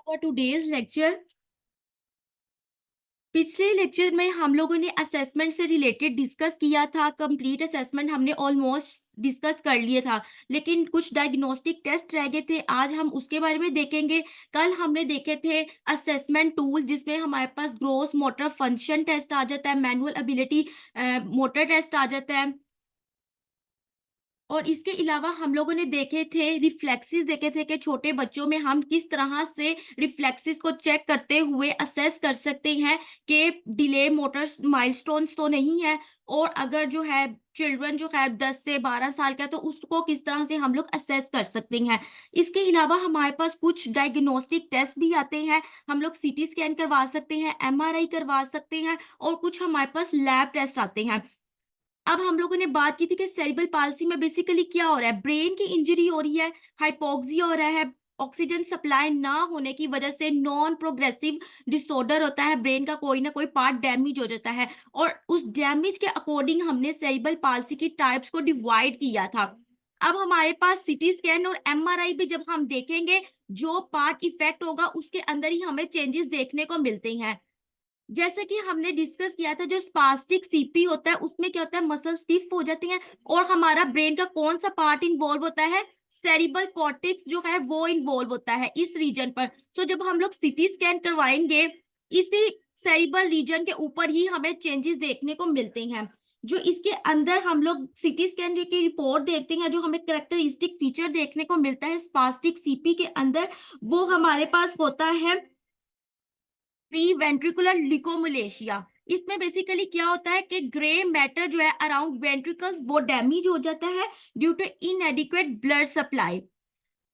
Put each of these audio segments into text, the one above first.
For today's lecture. पिछले lecture में हम लोगों ने असेसमेंट से रिलेटेड डिस्कस किया था। कंप्लीट असेसमेंट हमने ऑलमोस्ट डिस्कस कर लिया था, लेकिन कुछ डायग्नोस्टिक टेस्ट रह गए थे। आज हम उसके बारे में देखेंगे। कल हमने देखे थे असेसमेंट टूल, जिसमें हमारे पास ग्रोस मोटर फंक्शन टेस्ट आ जाता है, मैनुअल एबिलिटी मोटर टेस्ट आ जाता है। और इसके अलावा हम लोगों ने देखे थे रिफ्लेक्सेस, देखे थे कि छोटे बच्चों में हम किस तरह से रिफ्लेक्सेस को चेक करते हुए असेस कर सकते हैं कि डिले मोटर माइलस्टोन्स तो नहीं है। और अगर जो है चिल्ड्रन जो है 10 से 12 साल का, तो उसको किस तरह से हम लोग असेस कर सकते हैं। इसके अलावा हमारे पास कुछ डायग्नोस्टिक टेस्ट भी आते हैं। हम लोग सीटी स्कैन करवा सकते हैं, एमआरआई करवा सकते हैं, और कुछ हमारे पास लैब टेस्ट आते हैं। अब हम लोगों ने बात की थी कि सेरिब्रल पाल्सी में बेसिकली क्या हो रहा है, ब्रेन की इंजरी हो रही है, हाइपोक्सिया हो रहा है, ऑक्सीजन सप्लाई ना होने की वजह से नॉन प्रोग्रेसिव डिसऑर्डर होता है, ब्रेन का कोई ना कोई पार्ट डैमेज हो जाता है। और उस डैमेज के अकॉर्डिंग हमने सेरिब्रल पाल्सी की टाइप्स को डिवाइड किया था। अब हमारे पास सीटी स्कैन और एमआरआई भी जब हम देखेंगे, जो पार्ट इफेक्ट होगा उसके अंदर ही हमें चेंजेस देखने को मिलते हैं। जैसे कि हमने डिस्कस किया था, जो स्पास्टिक सीपी होता है उसमें क्या होता है, मसल स्टिफ हो जाती हैं। और हमारा ब्रेन का कौन सा पार्ट इन्वॉल्व होता है, सेरिबल कॉर्टेक्स जो है वो इन्वॉल्व होता है इस रीजन पर। सो जब हम लोग सिटी स्कैन करवाएंगे, इसी सेरिबल रीजन के ऊपर ही हमें चेंजेस देखने को मिलते हैं। जो इसके अंदर हम लोग सिटी स्कैन की रिपोर्ट देखते हैं, जो हमें करेक्टरिस्टिक फीचर देखने को मिलता है स्पास्टिक सीपी के अंदर, वो हमारे पास होता है प्री वेंट्रिकुलर लिकोमुलेशिया। इसमें बेसिकली क्या होता है कि ग्रे मैटर जो है अराउंड वेंट्रिकल्स वो डैमेज हो जाता है due to inadequate blood supply.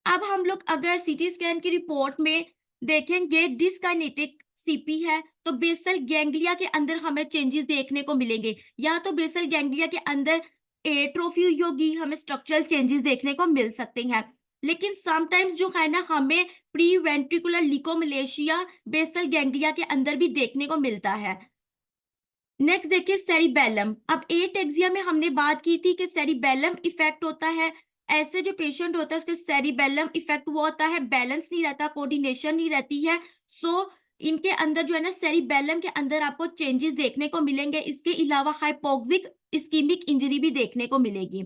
अब हम लोग अगर सीटी स्कैन की रिपोर्ट में देखेंगे, डिस्काइनेटिक सीपी है, तो बेसल गैंग्लिया के अंदर हमें चेंजेस देखने को मिलेंगे। या तो बेसल गैंग्लिया के अंदर एट्रोफी हुई होगी, हमें स्ट्रक्चरल चेंजेस देखने को मिल सकते हैं। लेकिन समटाइम्स जो है ना, हमें प्री वेंट्रिकुलर लिकोमलेशिया बेसल गैंग्लिया के अंदर भी देखने को मिलता है। नेक्स्ट देखिए सेरिबेलम। अब एटेक्सिया में हमने बात की थी कि सेरिबेलम इफेक्ट होता है। ऐसे जो पेशेंट होता है उसके सेरिबेलम इफेक्ट वो होता है, बैलेंस नहीं रहता, कोऑर्डिनेशन नहीं रहती है। सो इनके अंदर जो है ना, सेरिबेलम के अंदर आपको चेंजेस देखने को मिलेंगे। इसके अलावा हाइपोक्सिक इस्कीमिक इंजरी भी देखने को मिलेगी।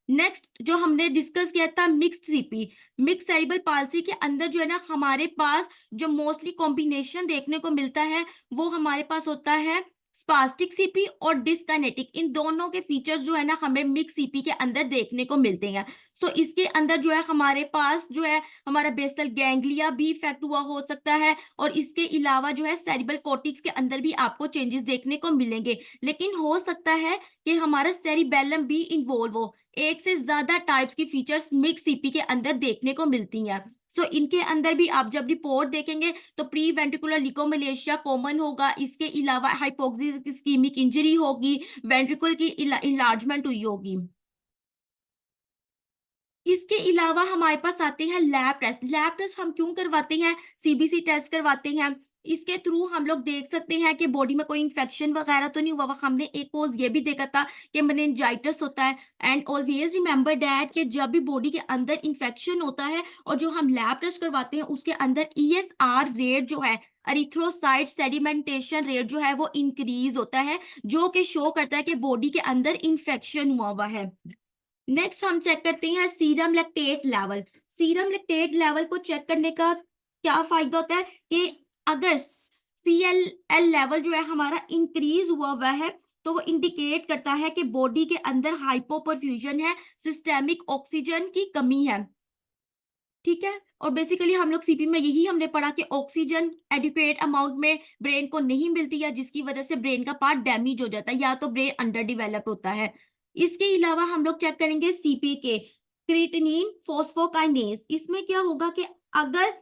नेक्स्ट जो हमने डिस्कस किया था mixed CP, mix cerebral palsy के अंदर जो है ना, हमारे पास जो मोस्टली कॉम्बिनेशन देखने को मिलता है वो हमारे पास होता है स्पास्टिक सीपी और डिस्काइनेटिक। इन दोनों के फीचर्स जो है ना, हमें मिक्स सीपी के अंदर देखने को मिलते हैं। सो इसके अंदर जो है हमारे पास जो है हमारा बेसल गैंग्लिया भी इफेक्ट हुआ हो सकता है, और इसके अलावा जो है सेरिबल कॉर्टेक्स के अंदर भी आपको चेंजेस देखने को मिलेंगे। लेकिन हो सकता है कि हमारा सेरिबेलम भी इन्वॉल्व हो। एक से ज्यादा टाइप्स की फीचर्स मिक्स सीपी के अंदर देखने को मिलती हैं। सो इनके अंदर भी आप जब रिपोर्ट देखेंगे तो प्री वेंट्रिकुलर लिकोमलेशिया कॉमन होगा। इसके अलावा हाइपोक्सिक इस्कीमिक इंजरी होगी, वेंट्रिकल की इलार्जमेंट हुई होगी। इसके अलावा हमारे पास आते हैं लैब टेस्ट। लैब टेस्ट हम क्यों करवाते हैं, सीबीसी टेस्ट करवाते हैं। इसके थ्रू हम लोग देख सकते हैं कि बॉडी में कोई इन्फेक्शन वगैरह तो नहीं हुआ। हमने एक कोज ये भी देखा था कि मेनिंजाइटिस होता है। एंड ऑलवेज रिमेंबर डैट कि जब भी बॉडी के अंदर इन्फेक्शन होता है और जो हम लैब टेस्ट करवाते हैं उसके अंदर ईएसआर रेट जो है, एरिथ्रोसाइट सेडिमेंटेशन रेट जो है वो इंक्रीज होता है, जो कि शो करता है कि बॉडी के अंदर इन्फेक्शन हुआ हुआ है। नेक्स्ट हम चेक करते हैं serum lactate level. Serum lactate level को चेक करने का क्या फायदा होता है कि अगर सीएलएल लेवल जो है हमारा इंक्रीज हुआ हुआ है, तो वो इंडिकेट करता है कि बॉडी के अंदर हाइपोपरफ्यूजन है, सिस्टेमिक ऑक्सीजन की कमी है। ठीक है। और बेसिकली हम लोग सीपी में यही हमने पढ़ा कि ऑक्सीजन एडिक्वेट अमाउंट में ब्रेन को नहीं मिलती है, जिसकी वजह से ब्रेन का पार्ट डैमेज हो जाता है या तो ब्रेन अंडर डेवलप्ड होता है। इसके अलावा हम लोग चेक करेंगे सीपी के क्रिएटिनिन फॉस्फोकाइनेज। इसमें क्या होगा कि अगर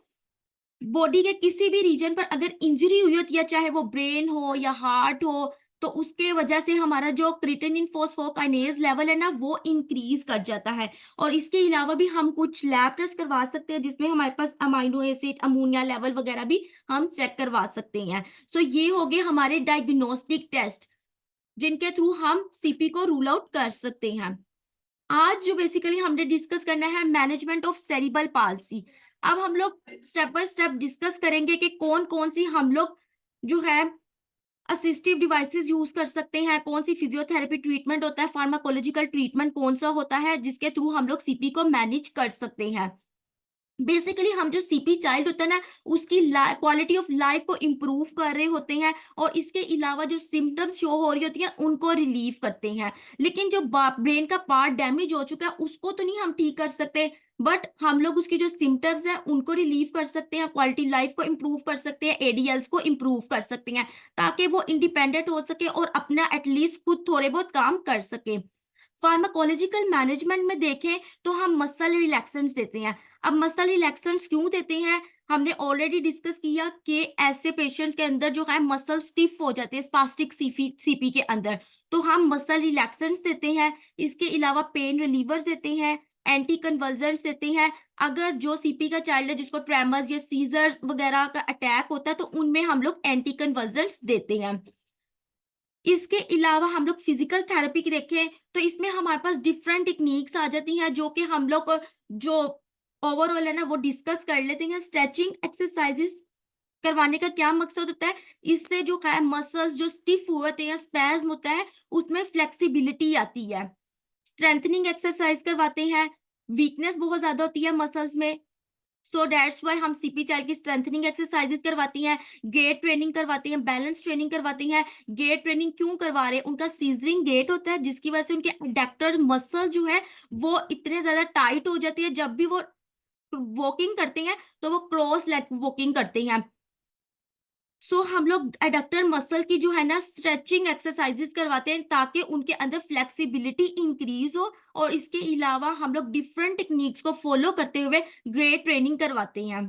बॉडी के किसी भी रीजन पर अगर इंजरी हुई होती है, चाहे वो ब्रेन हो या हार्ट हो, तो उसके वजह से हमारा जो क्रिएटिनिन फॉस्फोकाइनेज लेवल है ना, वो इंक्रीज कर जाता है। और इसके अलावा भी हम कुछ लैब टेस्ट करवा सकते हैं, जिसमें हमारे पास अमाइनो एसिड अमोनिया लेवल वगैरह भी हम चेक करवा सकते हैं। सो ये हो गए हमारे डायग्नोस्टिक टेस्ट, जिनके थ्रू हम सीपी को रूल आउट कर सकते हैं। आज जो बेसिकली हमने डिस्कस करना है मैनेजमेंट ऑफ सेरिबल पाल्सी। अब हम लोग स्टेप बाय स्टेप डिस्कस करेंगे कि कौन-कौन सी हम लोग जो है असिस्टिव डिवाइसेस यूज़ कर सकते हैं, कौन सी फिजियोथेरेपी ट्रीटमेंट होता है, फार्माकोलॉजिकल ट्रीटमेंट कौन-सा होता है, जिसके थ्रू हम लोग सीपी को मैनेज कर सकते हैं। बेसिकली हम जो सीपी चाइल्ड होता है ना, उसकी क्वालिटी ऑफ लाइफ को इम्प्रूव कर रहे होते हैं और इसके अलावा जो सिम्टम्स शो हो रही होती हैं उनको रिलीव करते हैं। लेकिन जो ब्रेन का पार्ट डैमेज हो चुका है उसको तो नहीं हम ठीक कर सकते, बट हम लोग उसकी जो सिम्टम्स हैं उनको रिलीव कर सकते हैं, क्वालिटी लाइफ को इम्प्रूव कर सकते हैं, एडीएल्स को इम्प्रूव कर सकते हैं, ताकि वो इंडिपेंडेंट हो सके और अपना एटलीस्ट खुद थोड़े बहुत काम कर सके। फार्माकोलॉजिकल मैनेजमेंट में देखें तो हम मसल रिलैक्सेंट्स देते हैं। अब मसल रिलैक्सेंट्स क्यों देते हैं? हमने ऑलरेडी डिस्कस किया कि ऐसे पेशेंट्स के अंदर जो है मसल स्टिफ हो जाते हैं स्पास्टिक सीपी के अंदर, तो हम मसल रिलैक्सेंट्स देते हैं। इसके अलावा पेन रिलीवर्स देते हैं, एंटी कन्वल्सेंट्स देते हैं। अगर जो सीपी का चाइल्ड है जिसको ट्रेमर्स या सीजर्स वगैरह का अटैक होता है तो उनमें हम लोग एंटी कन्वल्सेंट्स देते हैं। इसके अलावा हम लोग फिजिकल थेरेपी की देखें तो इसमें हमारे पास डिफरेंट टेक्निक्स आ जाती हैं जो कि हम लोग जो ओवरऑल है ना वो डिस्कस कर लेते हैं। स्ट्रेचिंग एक्सरसाइजेस करवाने का क्या मकसद होता है? इससे जो है मसल्स जो स्टिफ हुए होते हैं, स्पैज्म होता है, उसमें फ्लेक्सिबिलिटी आती है। स्ट्रेंथनिंग एक्सरसाइज करवाते हैं, वीकनेस बहुत ज़्यादा होती है मसल्स में, सो दैट्स व्हाई हम सीपीआर की स्ट्रेंथनिंग एक्सरसाइजेस करवाती हैं, गेट ट्रेनिंग करवाती हैं, बैलेंस ट्रेनिंग करवाती हैं। गेट ट्रेनिंग क्यों करवा रहे हैं? उनका सीजरिंग गेट होता है जिसकी वजह से उनके एडक्टर मसल जो है वो इतने ज़्यादा टाइट हो जाती है, जब भी वो वॉकिंग करते हैं तो वो क्रॉस लेग वॉकिंग करते हैं। सो हम लोग एडक्टर मसल की जो है ना स्ट्रेचिंग एक्सरसाइजेस करवाते हैं ताकि उनके अंदर फ्लेक्सिबिलिटी इंक्रीज हो, और इसके अलावा हम लोग डिफरेंट टेक्निक्स को फॉलो करते हुए ग्रेट ट्रेनिंग करवाते हैं।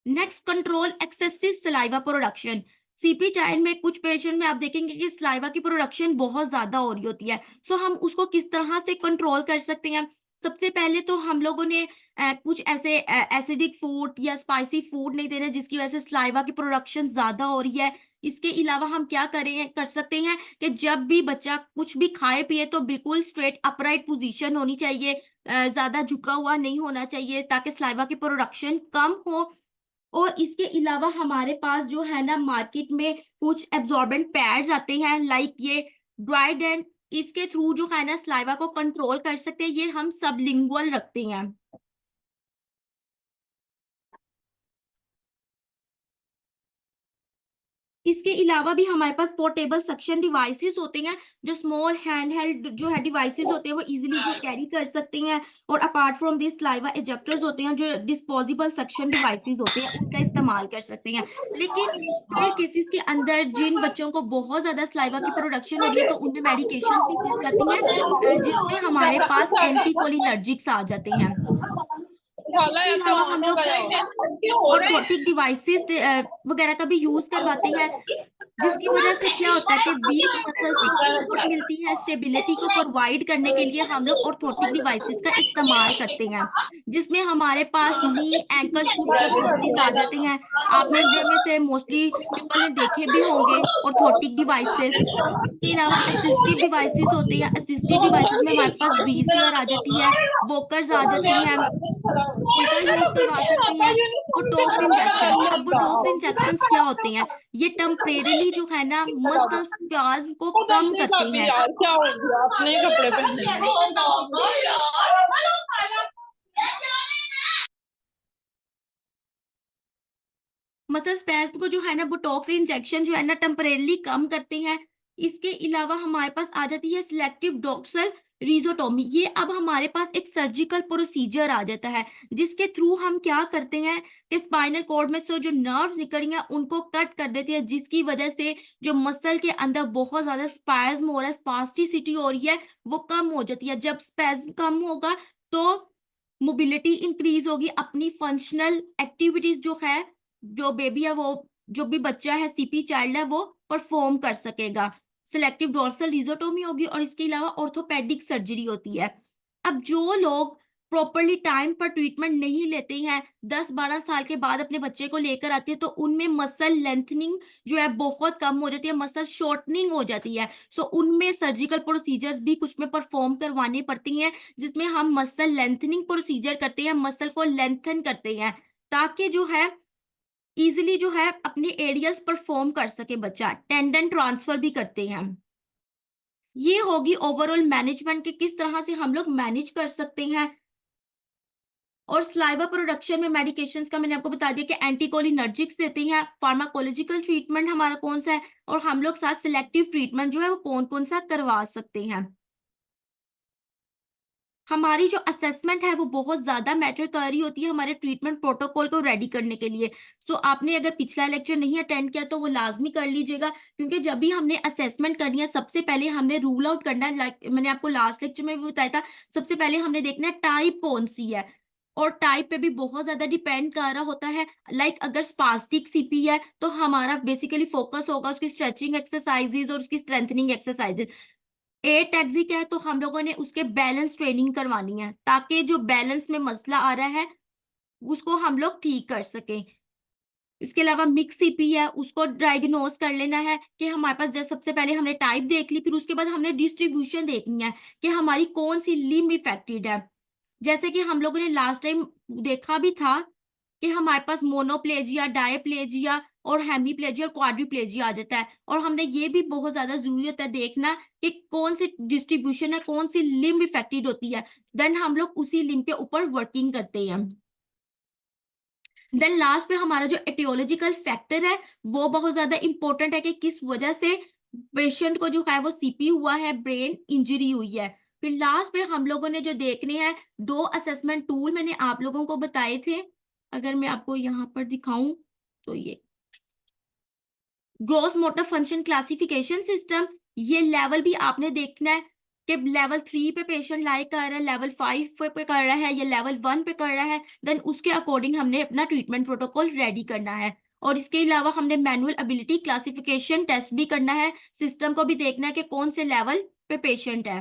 Next, control excessive saliva production. CP child में कुछ पेशेंट में आप देखेंगे कि सलाइवा की प्रोडक्शन बहुत ज्यादा हो रही होती है। सो हम उसको किस तरह से कंट्रोल कर सकते हैं? सबसे पहले तो हम लोगों ने कुछ ऐसे एसिडिक फूड या स्पाइसी फूड नहीं देना जिसकी वजह से सलाइवा की प्रोडक्शन ज्यादा हो रही है। इसके अलावा हम क्या करें कर सकते हैं कि जब भी बच्चा कुछ भी खाए पिए तो बिल्कुल स्ट्रेट अपराइट पोजीशन होनी चाहिए, ज्यादा झुका हुआ नहीं होना चाहिए ताकि सलाइवा की प्रोडक्शन कम हो। और इसके अलावा हमारे पास जो है ना मार्केट में कुछ एब्जॉर्बेंट पैड्स आते हैं लाइक ये ड्राइड एंड, इसके थ्रू जो है ना सलाइवा को कंट्रोल कर सकते हैं। ये हम सबलिंगुअल रखते हैं। इसके अलावा भी हमारे पास पोर्टेबल सक्शन डिवाइसेस होते हैं, जो स्मॉल हैंड हेल्ड जो है डिवाइसेस होते हैं वो इजीली जो कैरी कर सकते हैं। और अपार्ट फ्रॉम दिस सलाइवा इजेक्टर्स होते हैं जो डिस्पोजेबल सक्शन डिवाइसेस होते हैं, उनका इस्तेमाल कर सकते हैं। लेकिन रेयर केसेस के अंदर जिन बच्चों को बहुत ज्यादा सलाइवा की प्रोडक्शन हो रही है तो उनमें मेडिकेशंस भी दी जाती हैं, जिसमें हमारे पास एंटीकोलिनर्जिक्स आ जाते हैं। इसके अलावा हम लोग ऑर्थोटिक डिवाइसेस वगैरह का भी यूज करवाते हैं, जिसकी वजह से क्या होता है कि वीक मसल्स को सपोर्ट मिलती है, स्टेबिलिटी को प्रोवाइड करने के लिए हम लोग ऑर्थोटिक डिवाइसेस का इस्तेमाल करते हैं, जिसमें हमारे पास नी एंकल फुट ऑर्थोसिस आ जाते हैं। आप में से मोस्टली पीपल ने देखे भी होंगे ऑर्थोटिक डिवाइसेस। इसके अलावा असिस्टिव डिवाइसेस होते हैं, असिस्टिव डिवाइसेस में हमारे पास व्हील चेयर आ जाती है, वॉकर्स आ जाती हैं, उनका यूज करवा सकते हैं। बोटॉक्स इंजेक्शंस, अब बोटॉक्स इंजेक्शंस क्या होते हैं? ये टेम्परेरीली जो है ना मसल स्पाज्म को कम नहीं करते भाभी हैं। यार क्या हो गया, अपने ही कपड़े पहने हैं। मसल स्पैज्म को जो है ना बोटॉक्स इंजेक्शन जो है ना टेम्परेरीली कम करते हैं। इसके अलावा हमारे पास आ जाती है सिलेक्टिव डॉक्सल रिजोटोमी। ये अब हमारे पास एक सर्जिकल प्रोसीजर आ जाता है जिसके थ्रू हम क्या करते हैं कि स्पाइनल कॉर्ड में से जो नर्व्स निकल रही हैं उनको कट कर देते हैं, जिसकी वजह से जो मसल के अंदर बहुत ज्यादा स्पैज्म हो रहा है, स्पास्टिसिटी हो रही है, वो कम हो जाती है। जब स्पैज्म कम होगा तो मोबिलिटी इंक्रीज होगी, अपनी फंक्शनल एक्टिविटीज जो है, जो बेबी है वो, जो भी बच्चा है सीपी चाइल्ड है वो परफॉर्म कर सकेगा। सिलेक्टिव डोर्सल रिजोटोमी होगी और इसके अलावा ऑर्थोपेडिक सर्जरी होती है। अब जो लोग प्रॉपरली टाइम पर ट्रीटमेंट नहीं लेते हैं, 10-12 साल के बाद अपने बच्चे को लेकर आते हैं, तो उनमें मसल लेंथनिंग जो है बहुत कम हो जाती है, मसल शॉर्टनिंग हो जाती है। सो उनमें सर्जिकल प्रोसीजर्स भी कुछ में परफॉर्म करवानी पड़ती हैं, जिसमें हम मसल लेंथनिंग प्रोसीजर करते हैं, मसल को लेंथन करते हैं, ताकि जो है ईज़िली जो है अपने एरियाज़ परफॉर्म कर सके बच्चा। टेंडन ट्रांसफर भी करते हैं हम। ये होगी ओवरऑल मैनेजमेंट कि किस तरह से हम लोग मैनेज कर सकते हैं। और सलाइवा प्रोडक्शन में मेडिकेशंस का मैंने आपको बता दिया कि एंटीकोलिनर्जिक्स देते हैं, फार्माकोलॉजिकल ट्रीटमेंट हमारा कौन-सा है और हम लोग साथ सिलेक्टिव ट्रीटमेंट जो है वो कौन-कौन सा करवा सकते हैं। हमारी जो असेसमेंट है वो बहुत ज़्यादा मैटर कर रही होती है हमारे ट्रीटमेंट प्रोटोकॉल को रेडी करने के लिए। सो आपने अगर पिछला लेक्चर नहीं अटेंड किया तो वो लाज़मी कर लीजिएगा, क्योंकि जब भी हमने असेसमेंट करनी है सबसे पहले हमने रूल आउट करना है, लाइक मैंने आपको लास्ट लेक्चर में भी बताया था, सबसे पहले हमने देखना है टाइप कौन-सी है और टाइप पे भी बहुत ज़्यादा डिपेंड कर रहा होता है। लाइक अगर स्पास्टिक सीपी है तो हमारा बेसिकली फोकस होगा उसकी स्ट्रेचिंग एक्सरसाइज़ेज़ और उसकी स्ट्रेंथनिंग एक्सरसाइज़ेज़। एटैक्सिक है तो हम लोगों ने उसके बैलेंस ट्रेनिंग करवानी है, ताकि जो बैलेंस में मसला आ रहा है, उसको हम लोग ठीक कर सकें। इसके अलावा मिक्स सीपी है, उसको डायग्नोज़ कर लेना है कि हमारे पास जैसे सबसे पहले हमने टाइप देख ली, फिर उसके बाद हमने डिस्ट्रीब्यूशन देखनी है कि हमारी कौन-सी लिम्ब इफ़ेक्टेड है। जैसे कि हम लोगों ने लास्ट टाइम देखा भी था कि हमारे पास मोनोप्लेजिया, डायप्लेजिया और हेमीप्लेजिया और क्वाड्रिप्लेजिया आ जाता है और हमने ये भी बहुत ज़्यादा ज़रूरत है देखना कि कौन-सी डिस्ट्रीब्यूशन है, कौन-सी लिम्ब इफ़ेक्टेड होती है। देन हम लोग उसी लिम्ब के ऊपर वर्किंग करते हैं। देन लास्ट में हमारा जो एटियोलॉजिकल फैक्टर है, वो बहुत ज़्यादा इम्पोर्टेंट है कि किस वजह से पेशेंट को जो है वो सीपी हुआ है, ब्रेन इंजरी हुई है। फिर लास्ट में हम लोगों ने जो देखने हैं, 2 असेसमेंट टूल मैंने आप लोगों को बताए थे। अगर मैं आपको यहाँ पर दिखाऊँ, तो ये gross motor function classification system, ये लेवल भी आपने देखना है कि लेवल 3 पे पेशेंट लाइक कर रहा है, लेवल 5 पे कर रहा है या लेवल 1 पे कर रहा है, देन उसके अकॉर्डिंग हमने अपना ट्रीटमेंट प्रोटोकॉल रेडी करना है। और इसके अलावा हमने मैनुअल एबिलिटी क्लासिफिकेशन टेस्ट भी करना है, सिस्टम को भी देखना है कि कौन से लेवल पे पेशेंट है।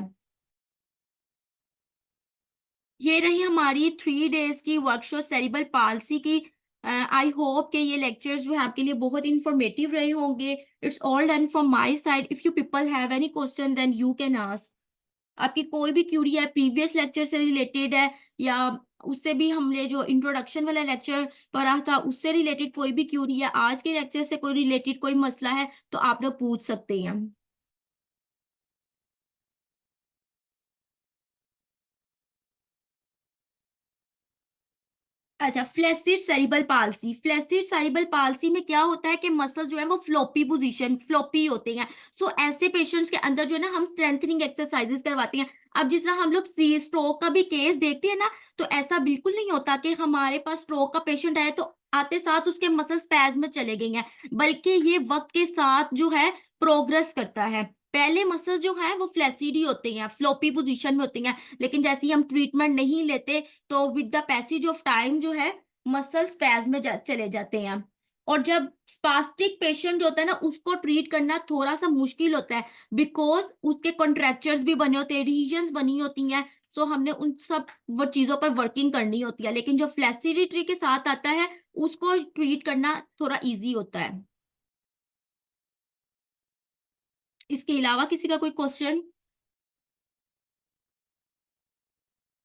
ये रही हमारी 3 डेज़ की वर्कशॉप सेरिब्रल पाल्सी की। आई होप कि ये लेक्चर्स जो हैं आपके लिए बहुत इन्फॉर्मेटिव रहे होंगे। It's all done from my side. If you people have any question then you can ask. आपकी कोई भी क्वेरी है, प्रीवियस लेक्चर से रिलेटेड है या उससे भी हमने जो इंट्रोडक्शन वाला लेक्चर पढ़ा था उससे रिलेटेड कोई भी क्वेरी है, आज के लेक्चर से कोई रिलेटेड कोई मसला है, तो आप लोग पूछ सकते हैं। अच्छा, flaccid cerebral palsy. Flaccid cerebral palsy में क्या होता है कि मसल जो है वो फ्लॉपी होते हैं। सो ऐसे पेशेंट्स के अंदर जो है ना हम स्ट्रेंथनिंग एक्सरसाइजेस करवाते हैं। अब जिस तरह हम लोग सी स्ट्रोक का भी केस देखते हैं ना, तो ऐसा बिल्कुल नहीं होता कि हमारे पास स्ट्रोक का पेशेंट आए तो आते साथ उसके मसल स्पैज़म में चले गई हैं, बल्कि ये वक्त के साथ जो है प्रोग्रेस करता है। पहले मसल्स जो है वो फ्लैसिड ही होते हैं, फ्लॉपी पोजीशन में होते हैं, लेकिन जैसे ही हम ट्रीटमेंट नहीं लेते तो with the passage of time जो है मसल स्पैज़म में चले जाते हैं। और जब स्पास्टिक पेशेंट होता है ना, उसको ट्रीट करना थोड़ा-सा मुश्किल होता है, बिकॉज़ उसके कॉन्ट्रैक्चर्स भी बने होते हैं, एडहेजन्स बनी होती हैं, सो हमने उन सब वो चीज़ों पर वर्किंग करनी होती है। लेकिन जो फ्लेक्सिडिटी के साथ आता है, उसको ट्रीट करना थोड़ा ईज़ी होता है। इसके अलावा किसी का कोई क्वेश्चन?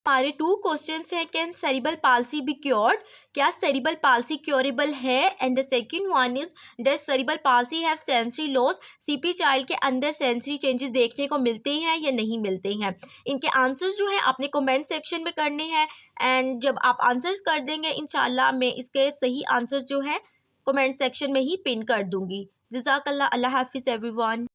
हमारे 2 क्वेश्चंस हैं, can cerebral palsy be cured? क्या सेरिब्रल पाल्सी क्योरेबल है? And the second one is, does cerebral palsy have sensory loss? CP child के अंदर सेंसरी चेंजेस देखने को मिलते हैं या नहीं मिलते हैं? इनके आंसर्स जो हैं आपने कमेंट सेक्शन में करने हैं, एंड जब आप आंसर्स कर देंगे इंशाल्लाह मैं इसके सही आंसर्स जो हैं कमेंट सेक्शन में ही पिन कर दूंगी। जज़ाकल्लाह। अल्लाह हाफिज़ एवरीवन।